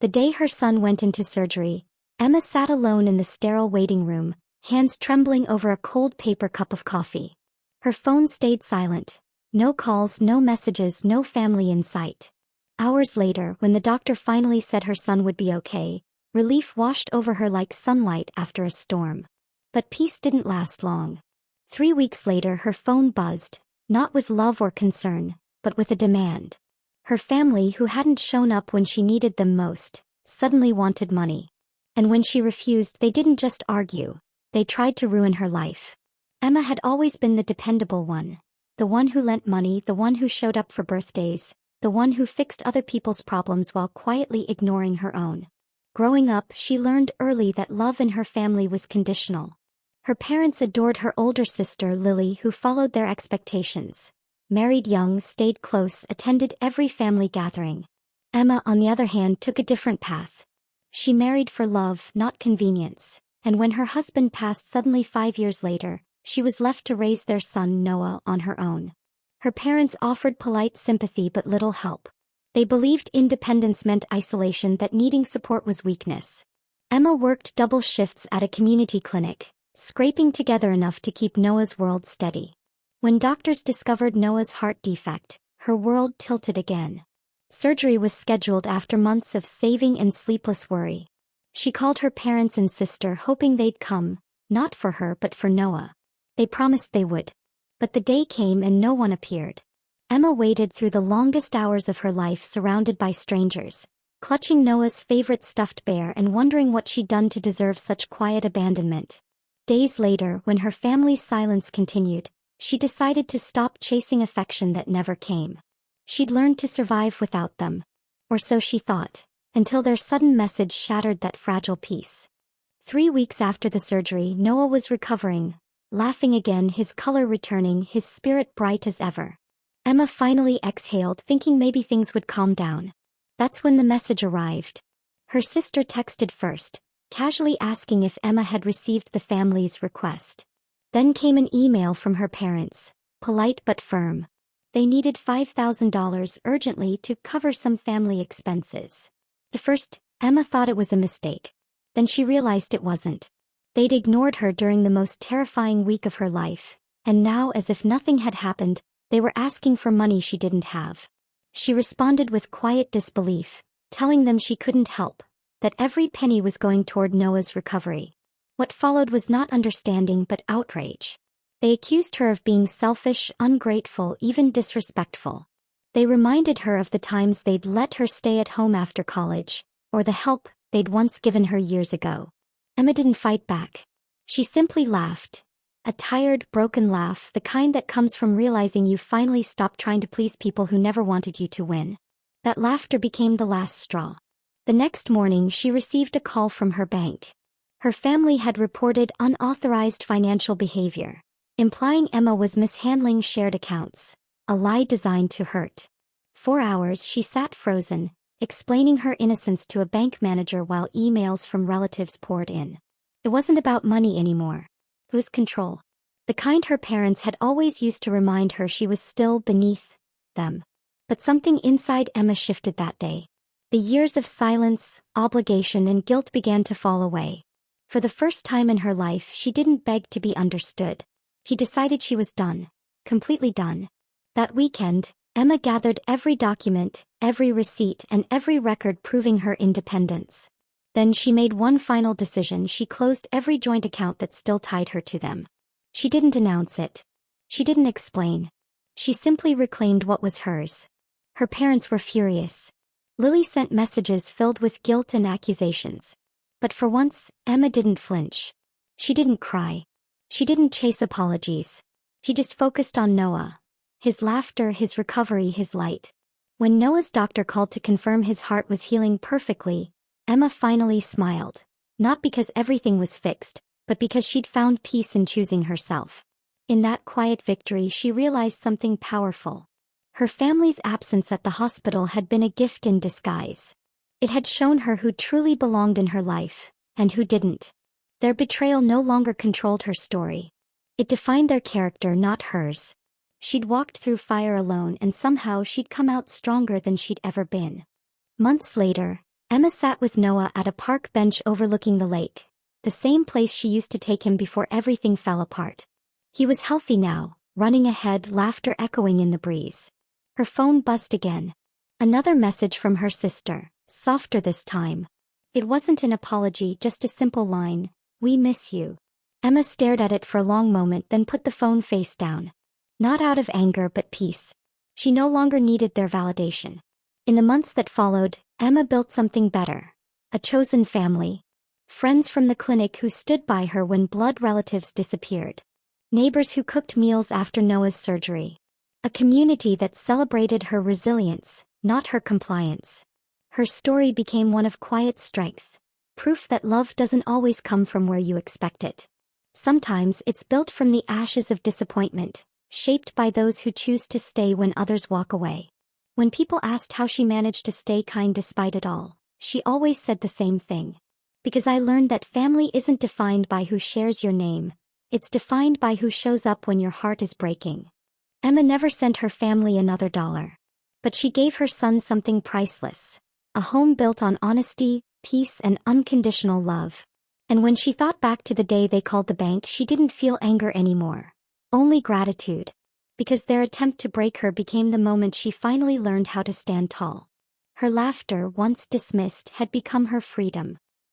The day her son went into surgery, Emma sat alone in the sterile waiting room, hands trembling over a cold paper cup of coffee. Her phone stayed silent. No calls, no messages, no family in sight. Hours later, when the doctor finally said her son would be okay, relief washed over her like sunlight after a storm. But peace didn't last long. 3 weeks later, her phone buzzed, not with love or concern, but with a demand. Her family, who hadn't shown up when she needed them most, suddenly wanted money. And when she refused, they didn't just argue, they tried to ruin her life. Emma had always been the dependable one. The one who lent money, the one who showed up for birthdays, the one who fixed other people's problems while quietly ignoring her own. Growing up, she learned early that love in her family was conditional. Her parents adored her older sister Lily, who followed their expectations. Married young, stayed close, attended every family gathering. Emma, on the other hand, took a different path. She married for love, not convenience, and when her husband passed suddenly 5 years later, she was left to raise their son Noah on her own. Her parents offered polite sympathy but little help. They believed independence meant isolation, that needing support was weakness. Emma worked double shifts at a community clinic, scraping together enough to keep Noah's world steady. When doctors discovered Noah's heart defect, her world tilted again. Surgery was scheduled after months of saving and sleepless worry. She called her parents and sister, hoping they'd come, not for her but for Noah. They promised they would. But the day came and no one appeared. Emma waited through the longest hours of her life, surrounded by strangers, clutching Noah's favorite stuffed bear and wondering what she'd done to deserve such quiet abandonment. Days later, when her family's silence continued, she decided to stop chasing affection that never came. She'd learned to survive without them. Or so she thought, until their sudden message shattered that fragile peace. 3 weeks after the surgery, Noah was recovering, laughing again, his color returning, his spirit bright as ever. Emma finally exhaled, thinking maybe things would calm down. That's when the message arrived. Her sister texted first, casually asking if Emma had received the family's request. Then came an email from her parents, polite but firm. They needed $5,000 urgently to cover some family expenses. At first, Emma thought it was a mistake. Then she realized it wasn't. They'd ignored her during the most terrifying week of her life, and now, as if nothing had happened, they were asking for money she didn't have. She responded with quiet disbelief, telling them she couldn't help, that every penny was going toward Noah's recovery. What followed was not understanding but outrage. They accused her of being selfish, ungrateful, even disrespectful. They reminded her of the times they'd let her stay at home after college, or the help they'd once given her years ago. Emma didn't fight back. She simply laughed. A tired, broken laugh, the kind that comes from realizing you finally stopped trying to please people who never wanted you to win. That laughter became the last straw. The next morning, she received a call from her bank. Her family had reported unauthorized financial behavior, implying Emma was mishandling shared accounts, a lie designed to hurt. 4 hours she sat frozen, explaining her innocence to a bank manager while emails from relatives poured in. It wasn't about money anymore. It was control. The kind her parents had always used to remind her she was still beneath them. But something inside Emma shifted that day. The years of silence, obligation, and guilt began to fall away. For the first time in her life, she didn't beg to be understood. She decided she was done. Completely done. That weekend, Emma gathered every document, every receipt, and every record proving her independence. Then she made one final decision. She closed every joint account that still tied her to them. She didn't announce it. She didn't explain. She simply reclaimed what was hers. Her parents were furious. Lily sent messages filled with guilt and accusations. But for once, Emma didn't flinch. She didn't cry. She didn't chase apologies. She just focused on Noah. His laughter, his recovery, his light. When Noah's doctor called to confirm his heart was healing perfectly, Emma finally smiled. Not because everything was fixed, but because she'd found peace in choosing herself. In that quiet victory, she realized something powerful. Her family's absence at the hospital had been a gift in disguise. It had shown her who truly belonged in her life, and who didn't. Their betrayal no longer controlled her story. It defined their character, not hers. She'd walked through fire alone, and somehow she'd come out stronger than she'd ever been. Months later, Emma sat with Noah at a park bench overlooking the lake, the same place she used to take him before everything fell apart. He was healthy now, running ahead, laughter echoing in the breeze. Her phone buzzed again. Another message from her sister, softer this time. It wasn't an apology, just a simple line, "We miss you." Emma stared at it for a long moment, then put the phone face down. Not out of anger but peace. She no longer needed their validation. In the months that followed, Emma built something better. A chosen family. Friends from the clinic who stood by her when blood relatives disappeared. Neighbors who cooked meals after Noah's surgery. A community that celebrated her resilience, not her compliance. Her story became one of quiet strength. Proof that love doesn't always come from where you expect it. Sometimes it's built from the ashes of disappointment, shaped by those who choose to stay when others walk away. When people asked how she managed to stay kind despite it all, she always said the same thing. Because I learned that family isn't defined by who shares your name, it's defined by who shows up when your heart is breaking. Emma never sent her family another dollar. But she gave her son something priceless. A home built on honesty, peace, and unconditional love. And when she thought back to the day they called the bank, she didn't feel anger anymore. Only gratitude. Because their attempt to break her became the moment she finally learned how to stand tall. Her laughter, once dismissed, had become her freedom.